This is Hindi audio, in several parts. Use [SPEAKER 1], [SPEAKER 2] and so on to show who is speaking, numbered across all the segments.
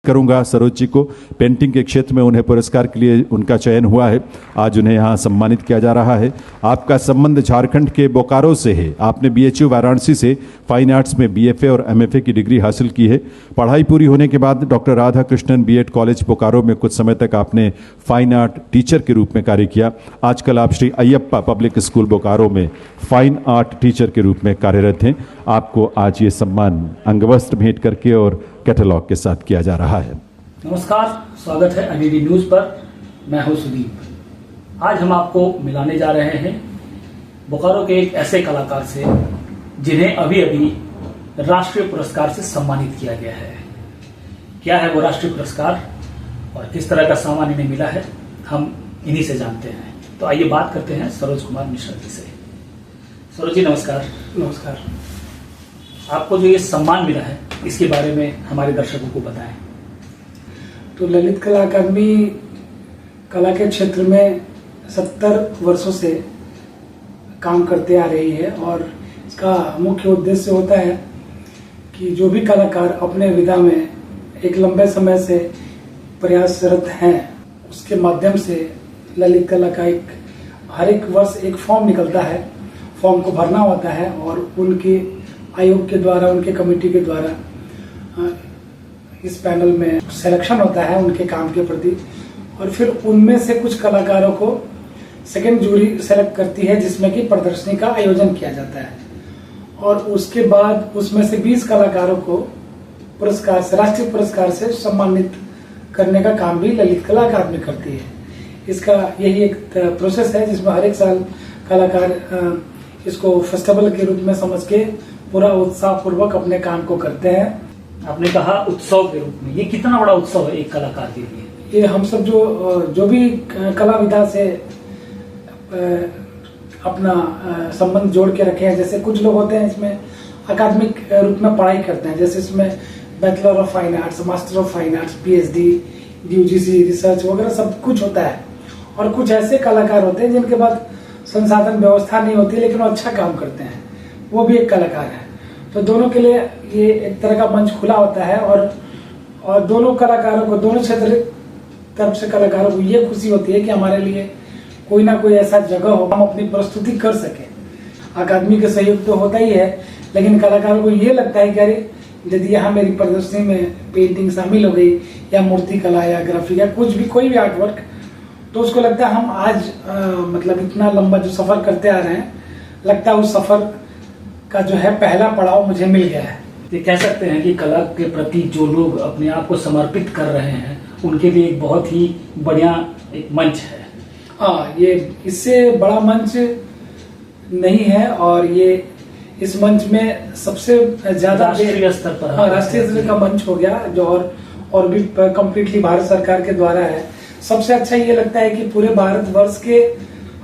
[SPEAKER 1] करूंगा सरोज जी को। पेंटिंग के क्षेत्र में उन्हें पुरस्कार के लिए उनका चयन हुआ है, आज उन्हें यहाँ सम्मानित किया जा रहा है। आपका संबंध झारखंड के बोकारो से है। आपने BHU वाराणसी से फाइन आर्ट्स में BFA और MFA की डिग्री हासिल की है। पढ़ाई पूरी होने के बाद doctor Radha Krishnan B.Ed college Bokaro में कुछ समय तक आपने फाइन आर्ट टीचर के रूप में कार्य किया। आजकल आप श्री अयप्पा पब्लिक स्कूल बोकारो में फाइन आर्ट टीचर के रूप में कार्यरत हैं। आपको आज ये सम्मान अंगवस्त्र भेंट करके और कैटलॉग के साथ किया जा रहा है।
[SPEAKER 2] नमस्कार, स्वागत है IDD न्यूज़ पर। मैं हूं सुदीप। आज हम आपको मिलाने जा रहे हैं बोकारो के एक ऐसे कलाकार से जिन्हें अभी अभी राष्ट्रीय पुरस्कार से सम्मानित किया गया है। क्या है वो राष्ट्रीय पुरस्कार और किस तरह का सम्मान इन्हें मिला है, हम इन्हीं से जानते हैं। तो आइए बात करते हैं सरोज कुमार मिश्रा जी से। सरोज जी नमस्कार।
[SPEAKER 3] नमस्कार।
[SPEAKER 2] आपको जो ये सम्मान मिला है इसके बारे में हमारे दर्शकों को बताएं।
[SPEAKER 3] तो ललित कला अकादमी कला के क्षेत्र में 70 वर्षों से काम करते आ रही है और इसका मुख्य उद्देश्य होता है कि जो भी कलाकार अपने विधा में एक लंबे समय से प्रयासरत हैं उसके माध्यम से ललित कला का हर एक वर्ष एक फॉर्म निकलता है। फॉर्म को भरना होता है और उनके आयोग के द्वारा, उनके कमेटी के द्वारा इस पैनल में सिलेक्शन होता है उनके काम के प्रति और फिर उनमें से कुछ कलाकारों को सेकंड जूरी सेलेक्ट करती है जिसमें कि प्रदर्शनी का आयोजन किया जाता है और उसके बाद उसमें से 20 कलाकारों को पुरस्कार से, राष्ट्रीय पुरस्कार से सम्मानित करने का काम भी ललित कला अकादमी करती है। इसका यही एक प्रोसेस है जिसमें हर एक साल कलाकार इसको फेस्टिवल के रूप में समझ के पूरा उत्साह पूर्वक अपने काम को करते हैं।
[SPEAKER 2] आपने कहा उत्सव के रूप में, ये कितना बड़ा उत्सव है एक कलाकार के लिए?
[SPEAKER 3] ये हम सब जो भी कला विधा से अपना संबंध जोड़ के रखे हैं, जैसे कुछ लोग होते हैं इसमें अकादमिक रूप में पढ़ाई करते हैं, जैसे इसमें bachelor of fine arts, master of fine arts, PhD, UGC research वगैरह सब कुछ होता है। और कुछ ऐसे कलाकार होते हैं जिनके पास संसाधन व्यवस्था नहीं होती लेकिन वो अच्छा काम करते हैं, वो भी एक कलाकार है। तो दोनों के लिए ये एक तरह का मंच खुला होता है और दोनों कलाकारों को, दोनों क्षेत्र तरफ से कलाकारों को ये खुशी होती है कि हमारे लिए कोई ना कोई ऐसा जगह हो हम अपनी प्रस्तुति कर सके। अकादमी का सहयोग तो होता ही है लेकिन कलाकारों को ये लगता है कि अरे यदि यहाँ मेरी प्रदर्शनी में पेंटिंग शामिल हो गई या मूर्ति कला या ग्राफिक या कुछ भी, कोई भी आर्ट वर्क, तो उसको लगता है हम आज मतलब इतना लंबा जो सफर करते आ रहे हैं, लगता है उस सफर का जो है पहला पड़ाव मुझे मिल गया है।
[SPEAKER 2] ये कह सकते हैं कि कला के प्रति जो लोग अपने आप को समर्पित कर रहे हैं उनके लिए एक बहुत ही बढ़िया एक मंच है।
[SPEAKER 3] हाँ, ये इससे बड़ा मंच नहीं है और ये इस मंच में सबसे ज्यादा
[SPEAKER 2] राष्ट्रीय स्तर पर,
[SPEAKER 3] हाँ, राष्ट्रीय स्तर का मंच हो गया जो और भी कम्प्लीटली भारत सरकार के द्वारा है। सबसे अच्छा ये लगता है कि पूरे भारतवर्ष के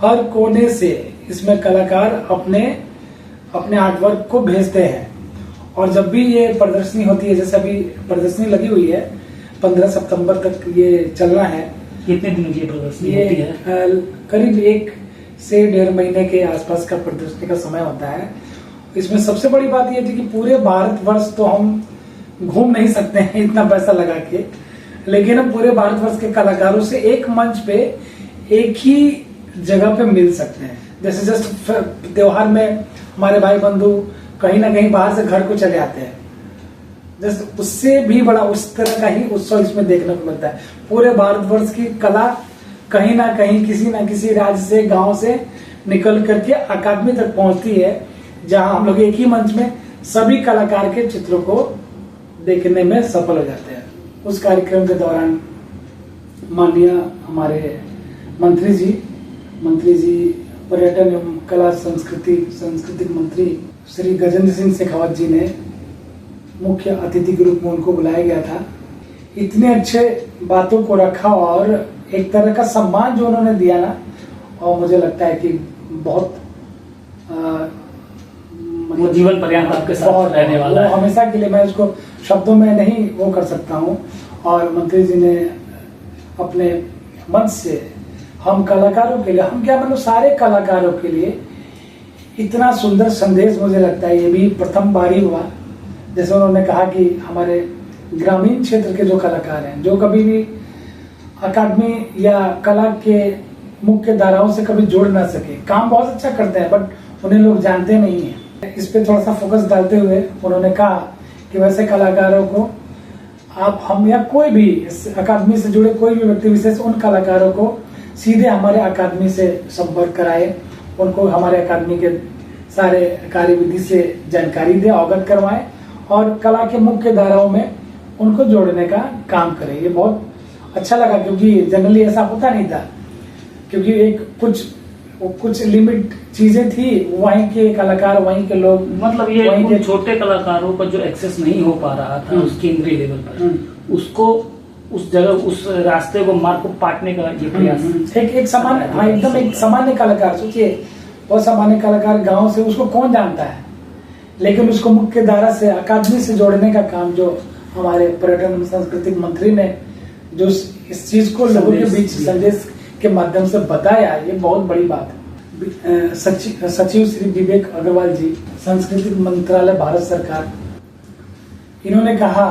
[SPEAKER 3] हर कोने से इसमें कलाकार अपने आर्टवर्क को भेजते हैं और जब भी ये प्रदर्शनी होती है, जैसे अभी प्रदर्शनी लगी हुई है 15 सितंबर तक ये चलना है।
[SPEAKER 2] कितने दिन की प्रदर्शनी होती है?
[SPEAKER 3] करीब 1 से 1.5 महीने के आसपास का प्रदर्शनी का समय होता है। इसमें सबसे बड़ी बात यह थी कि पूरे भारतवर्ष तो हम घूम नहीं सकते हैं इतना पैसा लगा के, लेकिन हम पूरे भारतवर्ष के कलाकारों से एक मंच पे एक ही जगह पे मिल सकते हैं। जैसे जस्ट त्योहार में हमारे भाई बंधु कहीं ना कहीं बाहर से घर को चले आते हैं, जैसे उससे भी बड़ा उस तरह का ही उत्सव इसमें देखने को मिलता है। पूरे भारतवर्ष की कला कहीं ना कहीं किसी ना किसी राज्य से, गांव से निकल करके अकादमी तक पहुंचती है, जहां हम लोग एक ही मंच में सभी कलाकार के चित्रों को देखने में सफल हो जाते हैं। उस कार्यक्रम के दौरान माननीय हमारे मंत्री जी पर्यटन एवं कला सांस्कृतिक मंत्री श्री गजेंद्र सिंह शेखावत जी ने मुख्य अतिथि के रूप में उनको बुलाया गया था। इतने अच्छे बातों को रखा और एक तरह का सम्मान जो उन्होंने दिया ना, और मुझे लगता है कि बहुत
[SPEAKER 2] वो जीवन पर्यंत आपके साथ रहने वाला है।
[SPEAKER 3] हमेशा के लिए मैं उसको शब्दों में नहीं वो कर सकता हूँ। और मंत्री जी ने अपने मंच से हम कलाकारों के लिए, हम क्या मतलब सारे कलाकारों के लिए इतना सुंदर संदेश, मुझे लगता है ये भी प्रथम बार ही हुआ। जैसे उन्होंने कहा कि हमारे ग्रामीण क्षेत्र के जो कलाकार हैं, जो कभी भी अकादमी या कला के मुख्य धाराओं से कभी जुड़ ना सके, काम बहुत अच्छा करते हैं बट उन्हें लोग जानते नहीं हैं। इस पे थोड़ा सा फोकस डालते हुए उन्होंने कहा कि वैसे कलाकारों को आप, हम या कोई भी इस अकादमी से जुड़े कोई भी व्यक्ति विशेष उन कलाकारों को सीधे हमारे अकादमी से संपर्क कराए, उनको हमारे अकादमी के सारे कार्यविधि से जानकारी दे, अवगत करवाएं और कला के मुख्य धाराओं में उनको जोड़ने का काम करें। ये बहुत अच्छा लगा क्योंकि जनरली ऐसा होता नहीं था, क्योंकि एक कुछ लिमिट चीजें थी, वहीं के कलाकार, वहीं के लोग,
[SPEAKER 2] मतलब ये उन छोटे कलाकारों का जो एक्सेस नहीं हो पा रहा था उस केंद्रीय लेवल पर, उसको उस जगह, उस रास्ते को, मार्ग को पाटने का ये प्रयास।
[SPEAKER 3] एक सामान्य, हाँ एकदम एक सामान्य कलाकार, सोचिए बहुत सामान्य कलाकार गांव से, उसको कौन जानता है, लेकिन उसको मुख्य धारा से, अकादमी से जोड़ने का काम जो हमारे पर्यटन सांस्कृतिक मंत्री ने जो इस चीज को लोगों के बीच संदेश के माध्यम से बताया, ये बहुत बड़ी बात है। सचिव श्री विवेक अग्रवाल जी, सांस्कृतिक मंत्रालय, भारत सरकार, इन्होंने कहा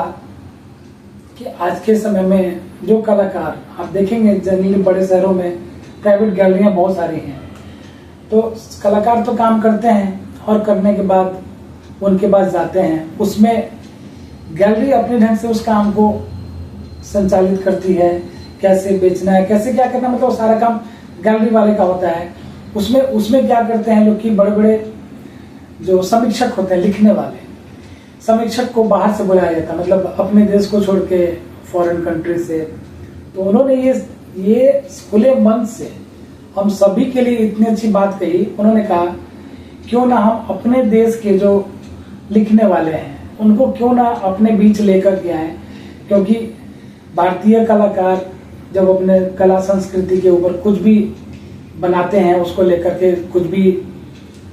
[SPEAKER 3] कि आज के समय में जो कलाकार, आप देखेंगे जनरली बड़े शहरों में प्राइवेट गैलरियां बहुत सारी हैं, तो कलाकार तो काम करते हैं और करने के बाद उनके पास जाते हैं, उसमें गैलरी अपने ढंग से उस काम को संचालित करती है, कैसे बेचना है, कैसे क्या करना, मतलब सारा काम गैलरी वाले का होता है। उसमें क्या करते हैं लोग कि बड़े बड़े जो समीक्षक होते हैं, लिखने वाले समीक्षक को बाहर से बुलाया जाता है, मतलब अपने देश को छोड़ के फॉरेन कंट्री से। तो उन्होंने ये खुले मन से हम सभी के लिए इतनी अच्छी बात कही। उन्होंने कहा क्यों ना हम अपने देश के जो लिखने वाले हैं उनको क्यों ना अपने बीच लेकर के आए, क्योंकि भारतीय कलाकार जब अपने कला संस्कृति के ऊपर कुछ भी बनाते हैं, उसको लेकर के कुछ भी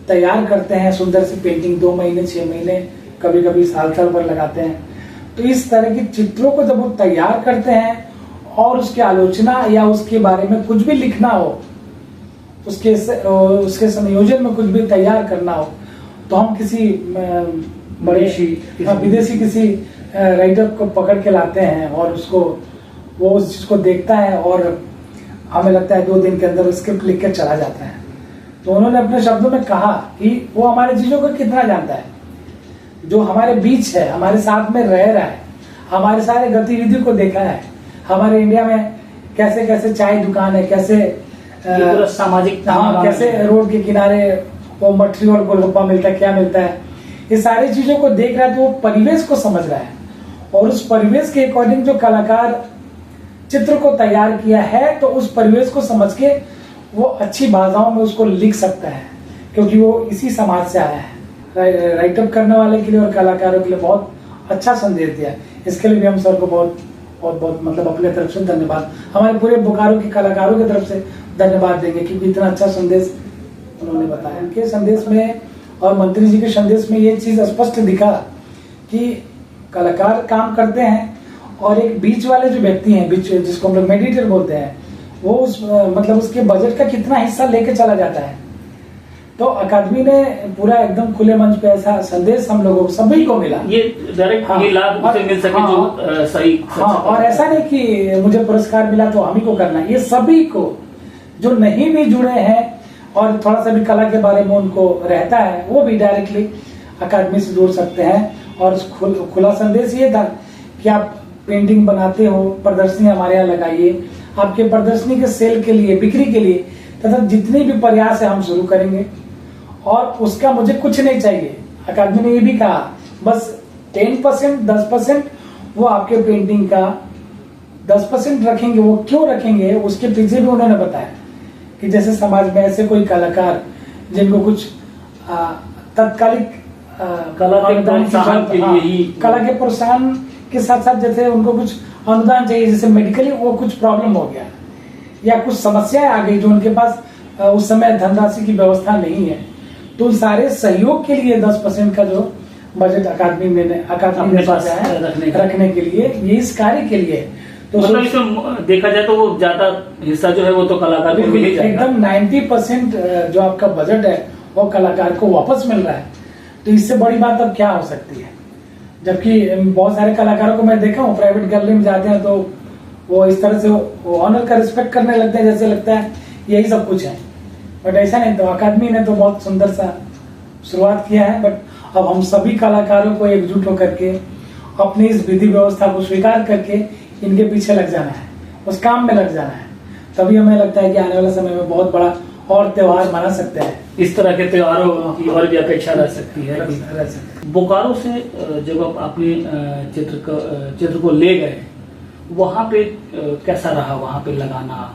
[SPEAKER 3] तैयार करते हैं, सुंदर सी पेंटिंग 2 महीने 6 महीने कभी कभी साल भर लगाते हैं, तो इस तरह की चित्रों को जब वो तैयार करते हैं और उसकी आलोचना या उसके बारे में कुछ भी लिखना हो, उसके संयोजन में कुछ भी तैयार करना हो, तो हम किसी बड़े विदेशी किसी राइटर को पकड़ के लाते हैं और वो उस चीज को देखता है और हमें लगता है 2 दिन के अंदर स्क्रिप्ट लिख के चला जाता है। तो उन्होंने अपने शब्दों में कहा कि वो हमारे चीजों को कितना जानता है, जो हमारे बीच है, हमारे साथ में रह रहा है, हमारे सारे गतिविधि को देखा है, हमारे इंडिया में कैसे कैसे चाय दुकान है, कैसे
[SPEAKER 2] सामाजिक,
[SPEAKER 3] कैसे रोड के किनारे वो मठरी और गोलगप्पा मिलता है, क्या मिलता है, ये सारी चीजों को देख रहा है, तो वो परिवेश को समझ रहा है और उस परिवेश के अकॉर्डिंग जो कलाकार चित्र को तैयार किया है, तो उस परिवेश को समझ के वो अच्छी भाषाओं में उसको लिख सकता है, क्योंकि वो इसी समाज से आया है। राइटअप करने वाले के लिए और कलाकारों के लिए बहुत अच्छा संदेश दिया, इसके लिए भी हम सर को बहुत मतलब अपने तरफ से धन्यवाद, हमारे पूरे बोकारो के कलाकारों की तरफ से धन्यवाद देंगे, क्योंकि इतना अच्छा संदेश उन्होंने बताया। उनके संदेश में और मंत्री जी के संदेश में ये चीज स्पष्ट दिखा कि कलाकार काम करते हैं और एक बीच वाले जो व्यक्ति हैं, बीच जिसको हम लोग मेडिएटर बोलते हैं, वो मतलब उसके बजट का कितना हिस्सा लेके चला जाता है। तो अकादमी ने पूरा एकदम खुले मंच पे ऐसा संदेश हम लोगों सभी को मिला,
[SPEAKER 2] ये डायरेक्ट ये लाभ उसे मिल सके जो सही।
[SPEAKER 3] हाँ, और ऐसा नहीं कि मुझे पुरस्कार मिला तो हम ही को करना, ये सभी को जो नहीं भी जुड़े हैं और थोड़ा सा भी कला के बारे में उनको रहता है, वो भी डायरेक्टली अकादमी से जुड़ सकते हैं। और खुला संदेश ये था कि आप पेंटिंग बनाते हो, प्रदर्शनी हमारे यहाँ लगाइए, आपके प्रदर्शनी के सेल के लिए, बिक्री के लिए तथा जितने भी प्रयास है हम शुरू करेंगे और उसका मुझे कुछ नहीं चाहिए। अकादमी ने ये भी कहा बस 10% 10% वो आपके पेंटिंग का 10% रखेंगे। वो क्यों रखेंगे उसके पीछे भी उन्होंने बताया कि जैसे समाज में ऐसे कोई कलाकार जिनको कुछ तत्कालिक
[SPEAKER 2] कला के प्रोत्साहन के लिए ही,
[SPEAKER 3] कला के प्रोत्साहन के साथ साथ जैसे उनको कुछ अनुदान चाहिए, जैसे मेडिकली वो कुछ प्रॉब्लम हो गया या कुछ समस्याएं आ गई जो उनके पास उस समय धनराशि की व्यवस्था नहीं है, तो उन सारे सहयोग के लिए 10% का जो बजट अकादमी में रखने के लिए, ये इस कार्य के लिए।
[SPEAKER 2] तो मतलब इसमें देखा जाए तो वो ज्यादा हिस्सा जो है वो तो कलाकार को मिल ही जाएगा।
[SPEAKER 3] एकदम 90% जो आपका बजट है वो कलाकार को वापस मिल रहा है, तो इससे बड़ी बात अब क्या हो सकती है। जबकि बहुत सारे कलाकारों को मैं देखा हूँ प्राइवेट गैलरी में जाते हैं तो वो इस तरह से वो ऑनर का रिस्पेक्ट करने लगते हैं, जैसे लगता है यही सब कुछ है। बट ऐसा नहीं, तो अकादमी ने तो बहुत सुंदर सा शुरुआत किया है। बट अब हम सभी कलाकारों को एकजुट होकर के अपनी इस विधि व्यवस्था को स्वीकार करके इनके पीछे लग जाना है, उस काम में लग जाना है, तभी हमें लगता है कि आने वाले समय में बहुत बड़ा और त्योहार मना सकते हैं।
[SPEAKER 2] इस तरह के त्योहारों की और भी अपेक्षा रह सकती है।
[SPEAKER 3] रह सकते हैं।
[SPEAKER 2] बोकारो से जब आप अपने चित्र को ले गए, वहाँ पे कैसा रहा, वहाँ पे लगाना,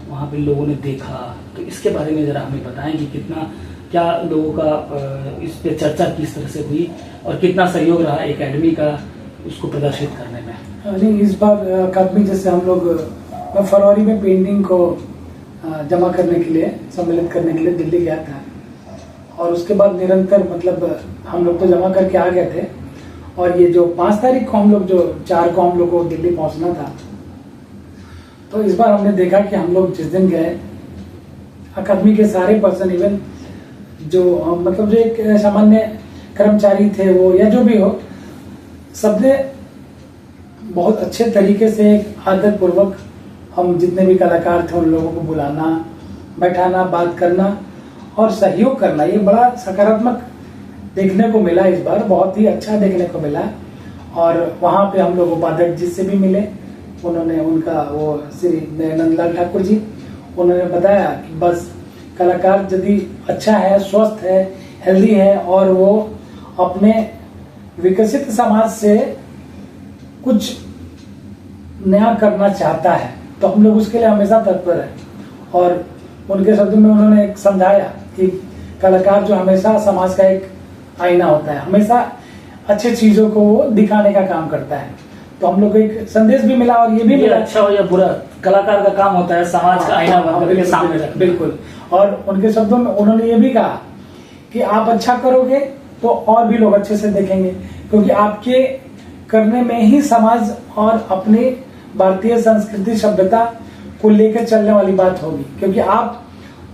[SPEAKER 2] वहाँ पे लोगों ने देखा, तो इसके बारे में जरा हमें बताएं कि कितना क्या लोगों का इस पे चर्चा किस तरह से हुई और कितना सहयोग रहा एकेडमी का उसको प्रदर्शित करने में।
[SPEAKER 3] नहीं, इस बार अकादमी जैसे हम लोग फरवरी में पेंटिंग को जमा करने के लिए, सम्मिलित करने के लिए दिल्ली गया था और उसके बाद निरंतर मतलब हम लोग तो जमा करके आ गए थे और ये जो 5 तारीख को हम लोग, जो 4 को हम लोग को दिल्ली पहुंचना था, तो इस बार हमने देखा कि हम लोग जिस दिन गए अकादमी के सारे पर्सन, इवन जो मतलब जो एक सामान्य कर्मचारी थे वो या जो भी हो, सबने बहुत अच्छे तरीके से आदत पूर्वक हम जितने भी कलाकार थे उन लोगों को बुलाना, बैठाना, बात करना और सहयोग करना, ये बड़ा सकारात्मक देखने को मिला। इस बार बहुत ही अच्छा देखने को मिला। और वहाँ पे हम लोग उपाध्यक्ष जी से भी मिले, उन्होंने उनका वो श्री नंदलाल ठाकुर जी, उन्होंने बताया कि बस कलाकार यदि अच्छा है, स्वस्थ है, हेल्दी है और वो अपने विकसित समाज से कुछ नया करना चाहता है तो हम लोग उसके लिए हमेशा तत्पर है। और उनके शब्दों में उन्होंने एक समझाया कि कलाकार जो हमेशा समाज का एक आईना होता है, हमेशा अच्छे चीजों को वो दिखाने का काम करता है। तो हम लोग को एक संदेश भी मिला और ये भी मिला,
[SPEAKER 2] अच्छा हो या बुरा, कलाकार का काम होता है समाज का आईना बनकर के सामने रखना।
[SPEAKER 3] बिल्कुल। और उनके शब्दों में उन्होंने ये भी कहा कि आप अच्छा करोगे तो और भी लोग अच्छे से देखेंगे, क्योंकि आपके करने में ही समाज और अपनी भारतीय संस्कृति सभ्यता को लेकर चलने वाली बात होगी। क्योंकि आप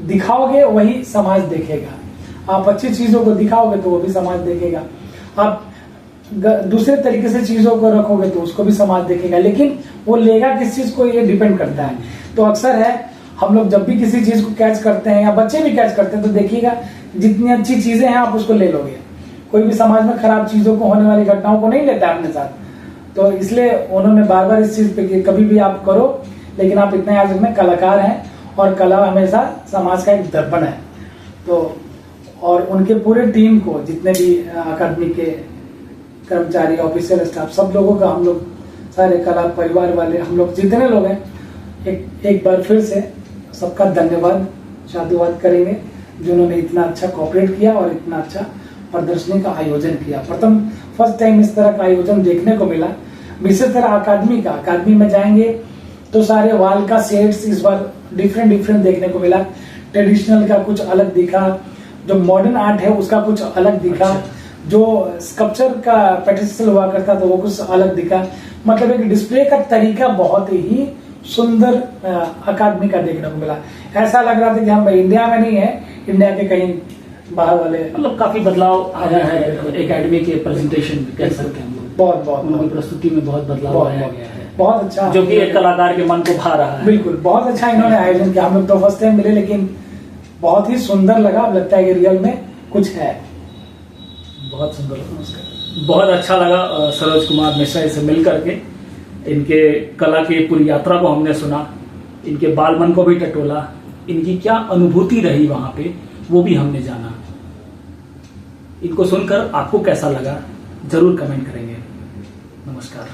[SPEAKER 3] दिखाओगे वही समाज देखेगा, आप अच्छी चीजों को दिखाओगे तो वो भी समाज देखेगा, आप दूसरे तरीके से चीजों को रखोगे तो उसको भी समाज देखेगा। लेकिन वो लेगा किस चीज को, ये डिपेंड करता है। तो अक्सर है हम लोग जब भी किसी चीज को कैच करते हैं या बच्चे भी कैच करते हैं तो देखिएगा जितनी अच्छी चीजें हैं आप उसको ले लोगे। कोई भी समाज में खराब चीजों को, होने वाली घटनाओं को नहीं लेता अपने साथ। तो इसलिए उन्होंने बार बार इस चीज पे कि कभी भी आप करो, लेकिन आप इतना याद रखना कलाकार हैं और कला हमेशा समाज का एक दर्पण है। तो और उनके पूरे टीम को, जितने भी अकादमी के कर्मचारी, ऑफिसर, स्टाफ, सब लोगों का, हम लोग सारे कला परिवार वाले, हम लोग जितने लोग हैं, एक बार फिर से सबका धन्यवाद, साधुवाद करेंगे जिन्होंने इतना अच्छा कोऑपरेट किया और इतना अच्छा प्रदर्शनी का आयोजन किया। फर्स्ट टाइम इस तरह का आयोजन देखने को मिला। विशेषकर अकादमी में जाएंगे तो सारे वॉल का सेट्स इस बार डिफरेंट देखने को मिला। ट्रेडिशनल का कुछ अलग दिखा, जो मॉडर्न आर्ट है उसका कुछ अलग दिखा, जो स्कल्पचर का पेटिसल हुआ करता तो वो कुछ अलग दिखा। मतलब एक डिस्प्ले का तरीका बहुत ही सुंदर अकादमी का देखने को मिला। ऐसा लग रहा था कि हम इंडिया में नहीं है, इंडिया के कहीं बाहर वाले।
[SPEAKER 2] मतलब काफी बदलाव आया है एकेडमी के प्रेजेंटेशन, कह सकते हैं हम लोग।
[SPEAKER 3] बहुत
[SPEAKER 2] उनकी प्रस्तुति में बहुत बदलाव आया गया है,
[SPEAKER 3] बहुत अच्छा,
[SPEAKER 2] जो कि एक कलाकार के मन को भा रहा है।
[SPEAKER 3] बिल्कुल, बहुत अच्छा इन्होंने आयोजन किया। हम लोग तो फर्स्ट टाइम मिले, लेकिन बहुत ही सुंदर लगा। अब लगता है कि रियल में कुछ है।
[SPEAKER 2] बहुत सुंदर, नमस्कार। बहुत अच्छा लगा सरोज कुमार मिश्रा से मिल करके। इनके कला की पूरी यात्रा को हमने सुना, इनके बाल मन को भी टटोला, इनकी क्या अनुभूति रही वहां पे वो भी हमने जाना। इनको सुनकर आपको कैसा लगा जरूर कमेंट करेंगे। नमस्कार।